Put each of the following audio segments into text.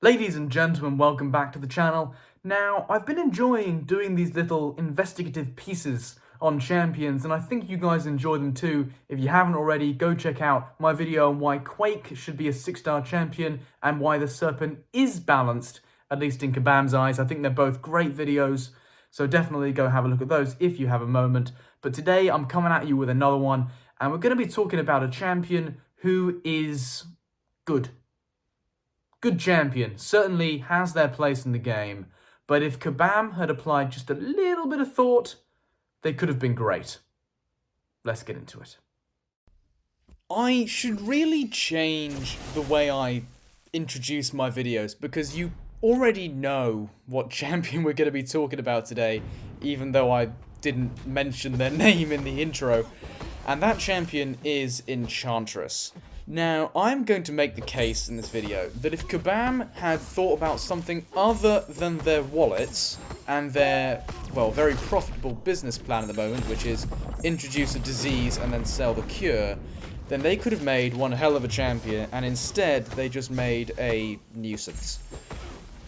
Ladies and gentlemen, welcome back to the channel. Now, I've been enjoying doing these little investigative pieces on champions, and I think you guys enjoy them too. If you haven't already, go check out my video on why Quake should be a 6-star champion and why the Serpent is balanced, at least in Kabam's eyes. I think they're both great videos, so definitely go have a look at those if you have a moment. But today, I'm coming at you with another one, and we're going to be talking about a champion who is good. Good champion, certainly has their place in the game, but if Kabam had applied just a little bit of thought, they could have been great. Let's get into it. I should really change the way I introduce my videos, because you already know what champion we're going to be talking about today, even though I didn't mention their name in the intro, and that champion is Enchantress. Now, I'm going to make the case in this video that if Kabam had thought about something other than their wallets and their, well, very profitable business plan at the moment, which is introduce a disease and then sell the cure, then they could have made one hell of a champion, and instead they just made a nuisance.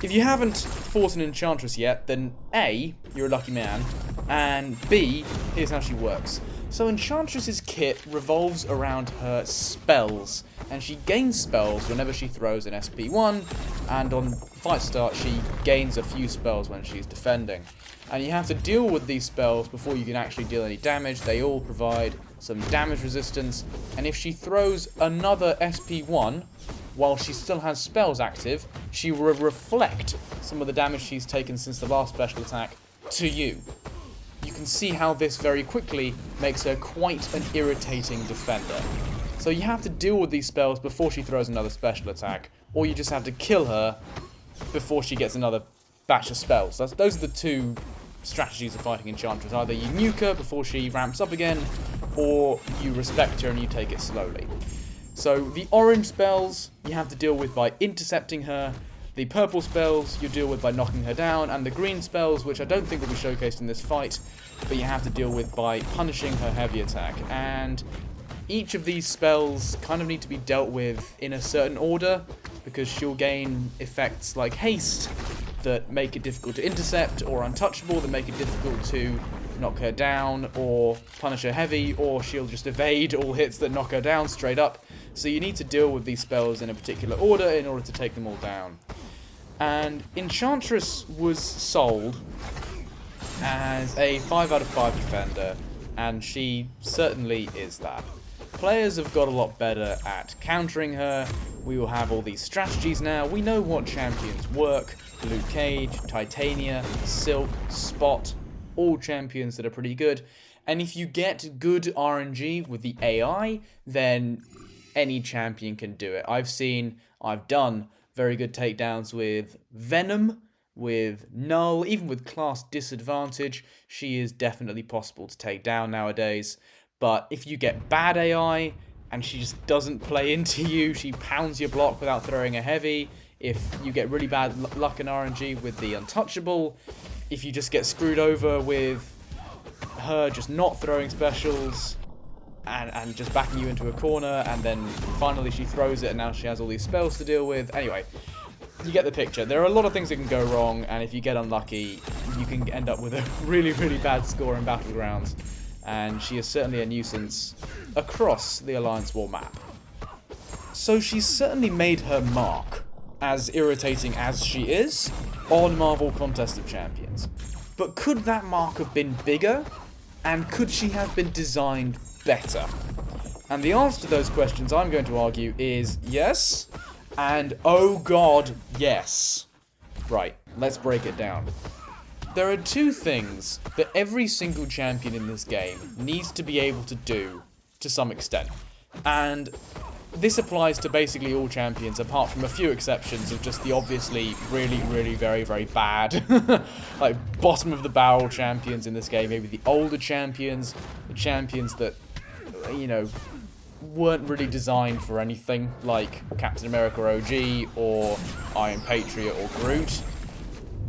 If you haven't fought an Enchantress yet, then A, you're a lucky man, and B, here's how she works. So Enchantress's kit revolves around her spells, and she gains spells whenever she throws an SP1, and on fight start she gains a few spells when she's defending. And you have to deal with these spells before you can actually deal any damage. They all provide some damage resistance, and if she throws another SP1 while she still has spells active, she will reflect some of the damage she's taken since the last special attack to you. You can see how this very quickly makes her quite an irritating defender. So you have to deal with these spells before she throws another special attack, or you just have to kill her before she gets another batch of spells. Those are the two strategies of fighting Enchantress. Either you nuke her before she ramps up again, or you respect her and you take it slowly. So the orange spells you have to deal with by intercepting her, the purple spells you deal with by knocking her down, and the green spells, which I don't think will be showcased in this fight, but you have to deal with by punishing her heavy attack. And each of these spells kind of need to be dealt with in a certain order, because she'll gain effects like haste that make it difficult to intercept, or untouchable that make it difficult to knock her down, or punish her heavy, or she'll just evade all hits that knock her down straight up. So you need to deal with these spells in a particular order in order to take them all down. And Enchantress was sold as a 5 out of 5 defender, and she certainly is that. Players have got a lot better at countering her. We will have all these strategies now. We know what champions work. Luke Cage, Titania, Silk, Spot, all champions that are pretty good. And if you get good RNG with the AI, then any champion can do it. I've done very good takedowns with Venom, with Null, even with class disadvantage. She is definitely possible to take down nowadays. But if you get bad AI and she just doesn't play into you, she pounds your block without throwing a heavy. If you get really bad luck and RNG with the Untouchable, if you just get screwed over with her just not throwing specials and just backing you into a corner, and then finally she throws it and now she has all these spells to deal with. Anyway, you get the picture. There are a lot of things that can go wrong, and if you get unlucky, you can end up with a really, really bad score in Battlegrounds. And she is certainly a nuisance across the Alliance War map. So she's certainly made her mark, as irritating as she is, on Marvel Contest of Champions. But could that mark have been bigger? And could she have been designed better? And the answer to those questions, I'm going to argue, is yes, and oh god, yes. Right, let's break it down. There are two things that every single champion in this game needs to be able to do to some extent. And this applies to basically all champions, apart from a few exceptions of just the obviously really, really, very, very bad, like bottom of the barrel champions in this game. Maybe the older champions, the champions that, you know, weren't really designed for anything, like Captain America OG or Iron Patriot or Groot.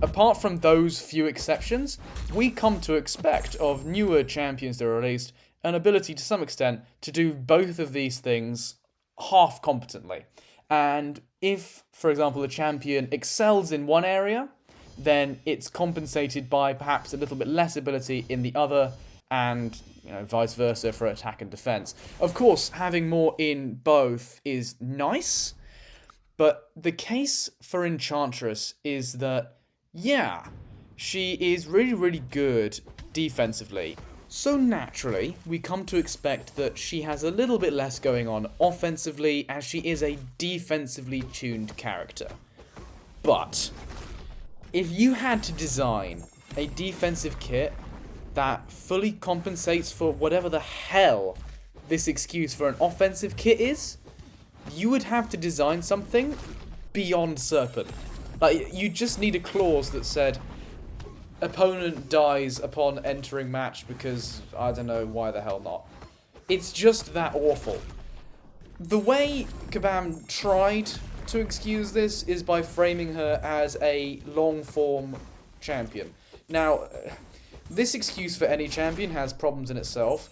Apart from those few exceptions, we come to expect of newer champions that are released an ability to some extent to do both of these things half competently. And if, for example, a champion excels in one area, then it's compensated by perhaps a little bit less ability in the other, and vice versa for attack and defense. Of course, having more in both is nice, but the case for Enchantress is that, yeah, she is really, really good defensively. So naturally, we come to expect that she has a little bit less going on offensively, as she is a defensively tuned character. But if you had to design a defensive kit that fully compensates for whatever the hell this excuse for an offensive kit is, you would have to design something beyond Serpent. Like, you just need a clause that said, opponent dies upon entering match because, I don't know, why the hell not. It's just that awful. The way Kabam tried to excuse this is by framing her as a long-form champion. Now, this excuse for any champion has problems in itself.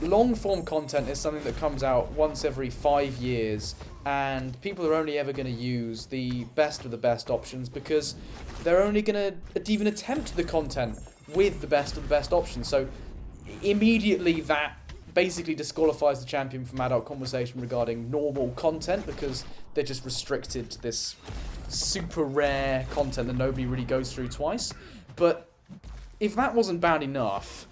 Long-form content is something that comes out once every 5 years, and people are only ever going to use the best of the best options because they're only going to even attempt the content with the best of the best options. So immediately that basically disqualifies the champion from adult conversation regarding normal content, because they're just restricted to this super rare content that nobody really goes through twice. But if that wasn't bad enough,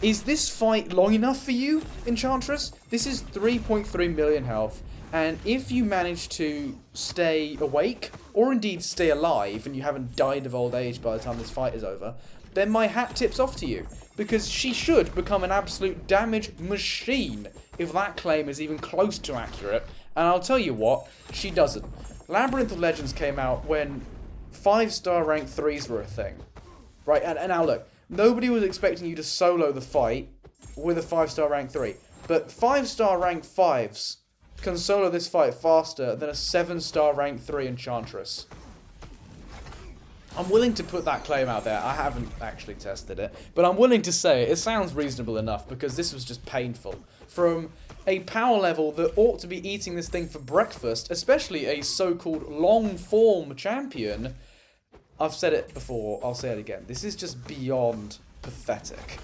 is this fight long enough for you, Enchantress? This is 3.3 million health, and if you manage to stay awake, or indeed stay alive, and you haven't died of old age by the time this fight is over, then my hat tips off to you, because she should become an absolute damage machine if that claim is even close to accurate, and I'll tell you what, she doesn't. Labyrinth of Legends came out when 5-star rank 3s were a thing. Right, and now look, nobody was expecting you to solo the fight with a 5-star rank 3, but 5-star rank 5s can solo this fight faster than a 7-star rank 3 Enchantress. I'm willing to put that claim out there. I haven't actually tested it, but I'm willing to say it. It sounds reasonable enough, because this was just painful. From a power level that ought to be eating this thing for breakfast, especially a so-called long-form champion. I've said it before, I'll say it again. This is just beyond pathetic.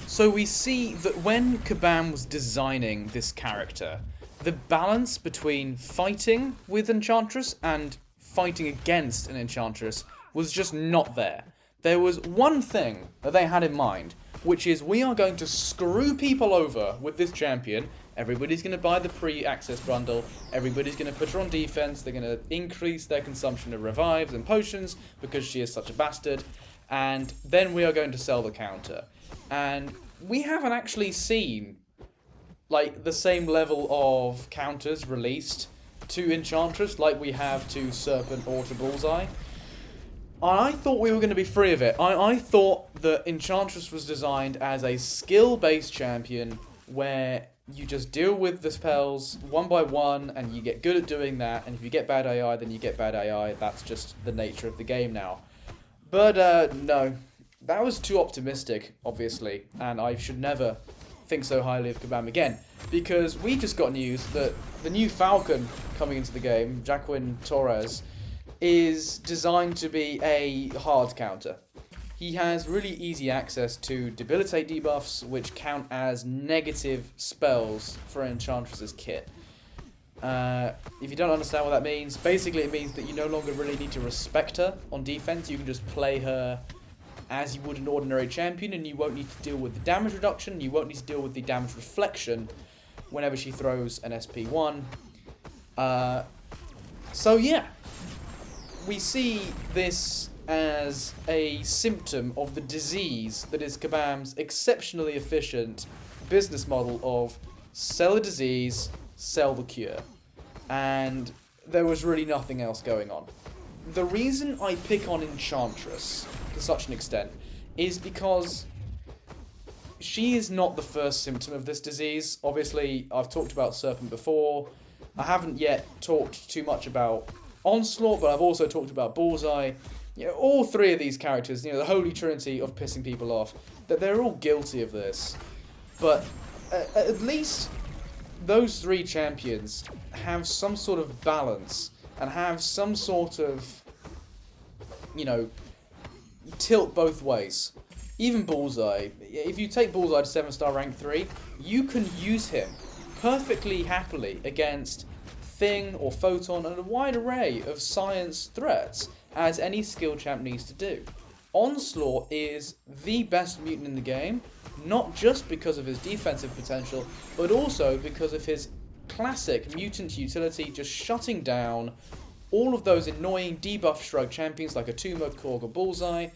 So we see that when Kabam was designing this character, the balance between fighting with Enchantress and fighting against an Enchantress was just not there. There was one thing that they had in mind, which is, we are going to screw people over with this champion. Everybody's going to buy the pre-access bundle, everybody's going to put her on defense, they're going to increase their consumption of revives and potions because she is such a bastard, and then we are going to sell the counter. And we haven't actually seen like the same level of counters released to Enchantress like we have to Serpent or to Bullseye. I thought we were going to be free of it. I thought that Enchantress was designed as a skill-based champion where you just deal with the spells one by one and you get good at doing that, and if you get bad AI, then you get bad AI. That's just the nature of the game now. But no, that was too optimistic, obviously, and I should never think so highly of Kabam again, because we just got news that the new Falcon coming into the game, Jacqueline Torres, is designed to be a hard counter. He has really easy access to debilitate debuffs, which count as negative spells for Enchantress's kit. If you don't understand what that means, basically it means that you no longer really need to respect her on defense. You can just play her as you would an ordinary champion, and you won't need to deal with the damage reduction, you won't need to deal with the damage reflection whenever she throws an SP1. So yeah, we see this as a symptom of the disease that is Kabam's exceptionally efficient business model of sell a disease, sell the cure. And there was really nothing else going on. The reason I pick on Enchantress to such an extent is because she is not the first symptom of this disease. Obviously, I've talked about Serpent before. I haven't yet talked too much about Onslaught, but I've also talked about Bullseye. All three of these characters, the holy trinity of pissing people off, that they're all guilty of this. But at least those three champions have some sort of balance and have some sort of, you know, tilt both ways. Even Bullseye, if you take Bullseye to 7-star rank 3, you can use him perfectly happily against Thing or Photon and a wide array of science threats, as any skill champ needs to do. Onslaught is the best mutant in the game, not just because of his defensive potential, but also because of his classic mutant utility, just shutting down all of those annoying debuff shrug champions like Atuma, Korg, or Bullseye,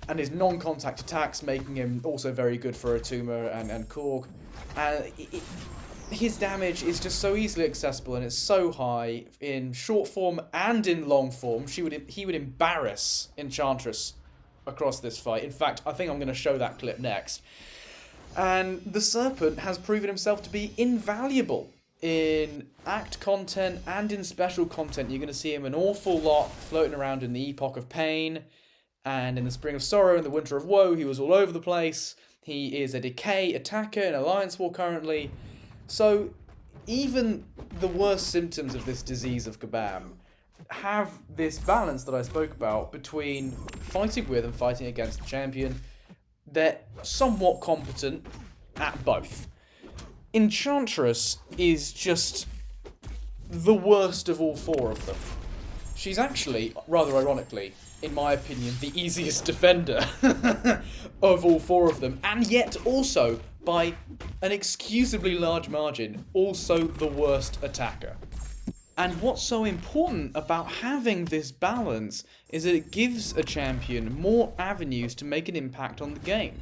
and his non-contact attacks making him also very good for Atuma and Korg. His damage is just so easily accessible, and it's so high in short form and in long form. He would embarrass Enchantress across this fight. In fact, I think I'm going to show that clip next. And the Serpent has proven himself to be invaluable in act content and in special content. You're going to see him an awful lot floating around in the Epoch of Pain, and in the Spring of Sorrow and the Winter of Woe, he was all over the place. He is a decay attacker in Alliance War currently. So even the worst symptoms of this disease of Kabam have this balance that I spoke about between fighting with and fighting against the champion. They're somewhat competent at both. Enchantress is just the worst of all four of them. She's actually, rather ironically, in my opinion, the easiest defender of all four of them, and yet also, by an excusably large margin, also the worst attacker. And what's so important about having this balance is that it gives a champion more avenues to make an impact on the game.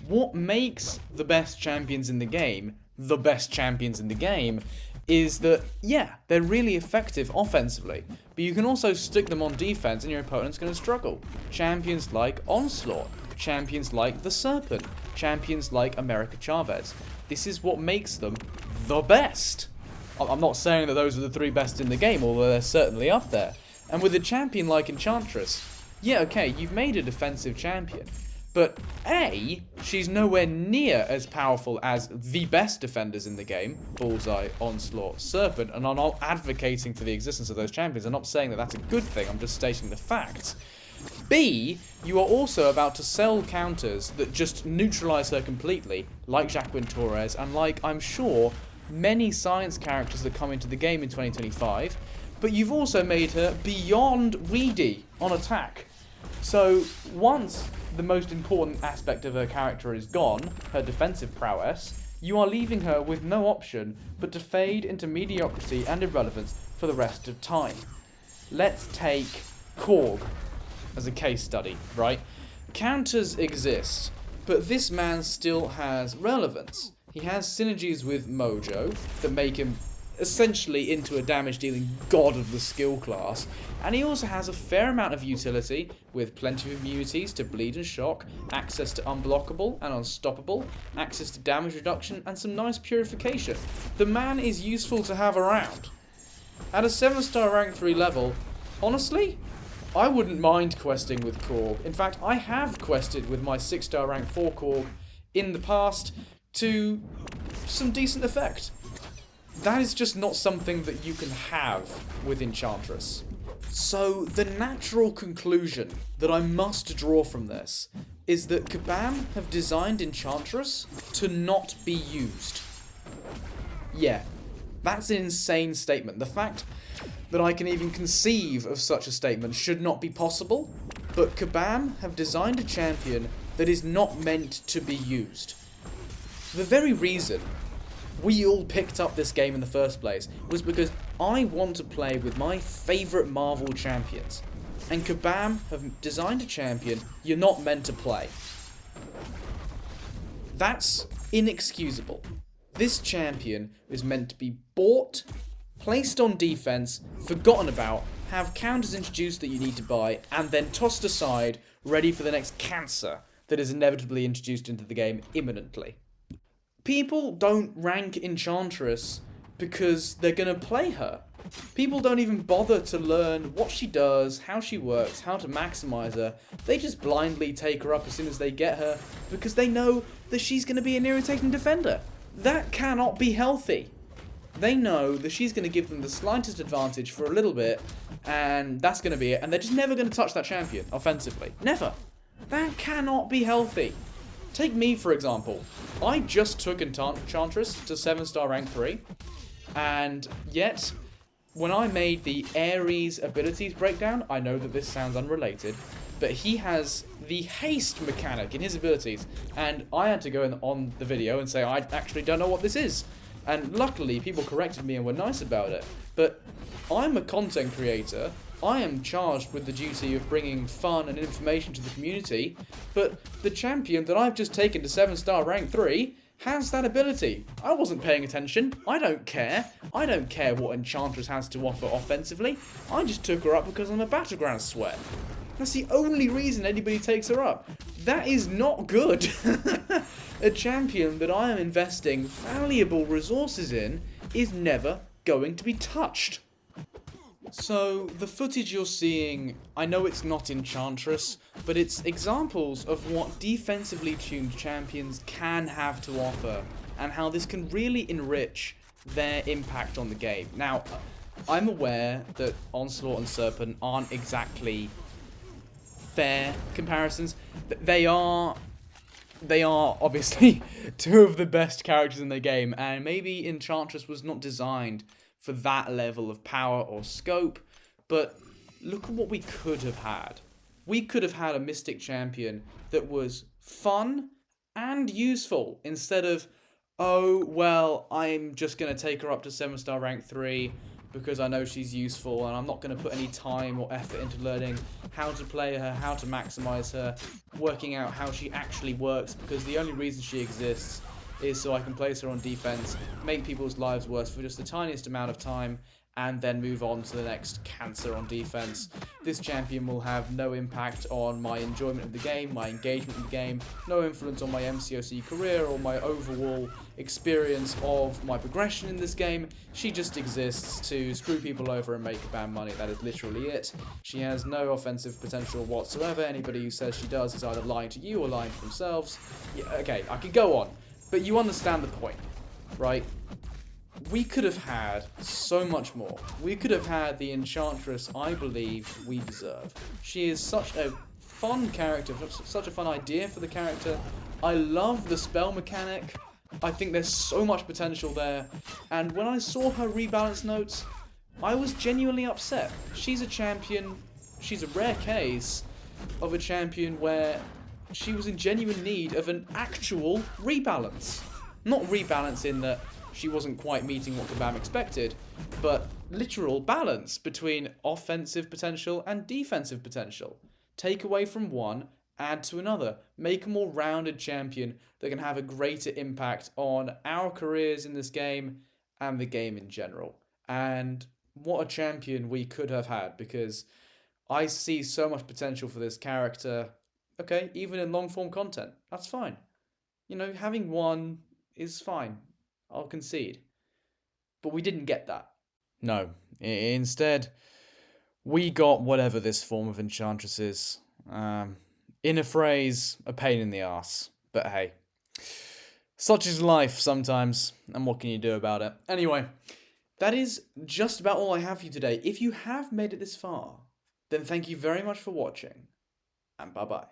What makes the best champions in the game the best champions in the game is that, yeah, they're really effective offensively, but you can also stick them on defense and your opponent's going to struggle. Champions like Onslaught, champions like the Serpent, champions like America Chavez. This is what makes them the best. I'm not saying that those are the three best in the game, although they're certainly up there. And with a champion like Enchantress, yeah, okay, you've made a defensive champion, but A, she's nowhere near as powerful as the best defenders in the game, Bullseye, Onslaught, Serpent, and I'm not advocating for the existence of those champions. I'm not saying that that's a good thing, I'm just stating the facts. B, you are also about to sell counters that just neutralise her completely, like Jacqueline Torres, and like, I'm sure, many science characters that come into the game in 2025, but you've also made her beyond weedy on attack. So once the most important aspect of her character is gone, her defensive prowess, you are leaving her with no option but to fade into mediocrity and irrelevance for the rest of time. Let's take Korg as a case study, right? Counters exist, but this man still has relevance. He has synergies with Mojo that make him essentially into a damage-dealing god of the skill class, and he also has a fair amount of utility with plenty of immunities to bleed and shock, access to unblockable and unstoppable, access to damage reduction, and some nice purification. The man is useful to have around. At a 7-star rank 3 level, honestly, I wouldn't mind questing with Korg. In fact, I have quested with my 6-star rank 4 Korg in the past to some decent effect. That is just not something that you can have with Enchantress. So the natural conclusion that I must draw from this is that Kabam have designed Enchantress to not be used. Yeah, that's an insane statement. The fact that I can even conceive of such a statement should not be possible, but Kabam have designed a champion that is not meant to be used. The very reason we all picked up this game in the first place was because I want to play with my favourite Marvel champions, and Kabam have designed a champion you're not meant to play. That's inexcusable. This champion is meant to be bought, placed on defense, forgotten about, have counters introduced that you need to buy, and then tossed aside, ready for the next cancer that is inevitably introduced into the game imminently. People don't rank Enchantress because they're going to play her. People don't even bother to learn what she does, how she works, how to maximize her. They just blindly take her up as soon as they get her because they know that she's going to be an irritating defender. That cannot be healthy. They know that she's going to give them the slightest advantage for a little bit, and that's going to be it, and they're just never going to touch that champion offensively. Never. That cannot be healthy. Take me, for example. I just took Enchantress to 7-star rank 3, and yet, when I made the Ares abilities breakdown, I know that this sounds unrelated, but he has the haste mechanic in his abilities, and I had to go on the video and say, I actually don't know what this is. And luckily, people corrected me and were nice about it. But I'm a content creator. I am charged with the duty of bringing fun and information to the community. But the champion that I've just taken to 7-star rank 3 has that ability. I wasn't paying attention. I don't care. I don't care what Enchantress has to offer offensively. I just took her up because I'm a battleground sweat. That's the only reason anybody takes her up. That is not good. A champion that I am investing valuable resources in is never going to be touched. So, the footage you're seeing, I know it's not Enchantress, but it's examples of what defensively tuned champions can have to offer, and how this can really enrich their impact on the game. Now, I'm aware that Onslaught and Serpent aren't exactly fair comparisons. They are obviously two of the best characters in the game, and maybe Enchantress was not designed for that level of power or scope, but look at what we could have had. We could have had a Mystic champion that was fun and useful, instead of, oh, well, I'm just going to take her up to 7-star rank 3 because I know she's useful, and I'm not going to put any time or effort into learning how to play her, how to maximize her, working out how she actually works, because the only reason she exists is so I can place her on defense, make people's lives worse for just the tiniest amount of time, and then move on to the next cancer on defense. This champion will have no impact on my enjoyment of the game, my engagement in the game, no influence on my MCOC career or my overall experience of my progression in this game. She just exists to screw people over and make Kabam money. That is literally it. She has no offensive potential whatsoever. Anybody who says she does is either lying to you or lying to themselves. Yeah, okay, I could go on, but you understand the point, right? We could have had so much more. We could have had the Enchantress I believe we deserve. She is such a fun character, such a fun idea for the character. I love the spell mechanic. I think there's so much potential there. And when I saw her rebalance notes, I was genuinely upset. She's a champion, she's a rare case of a champion where she was in genuine need of an actual rebalance. Not rebalance in that she wasn't quite meeting what Kabam expected, but literal balance between offensive potential and defensive potential. Take away from one, add to another. Make a more rounded champion that can have a greater impact on our careers in this game and the game in general. And what a champion we could have had, because I see so much potential for this character. Okay, even in long form content, that's fine. You know, having one is fine. I'll concede. But we didn't get that. No. Instead, we got whatever this form of Enchantress is. In a phrase, a pain in the arse. But hey, such is life sometimes, and what can you do about it? Anyway, that is just about all I have for you today. If you have made it this far, then thank you very much for watching, and bye-bye.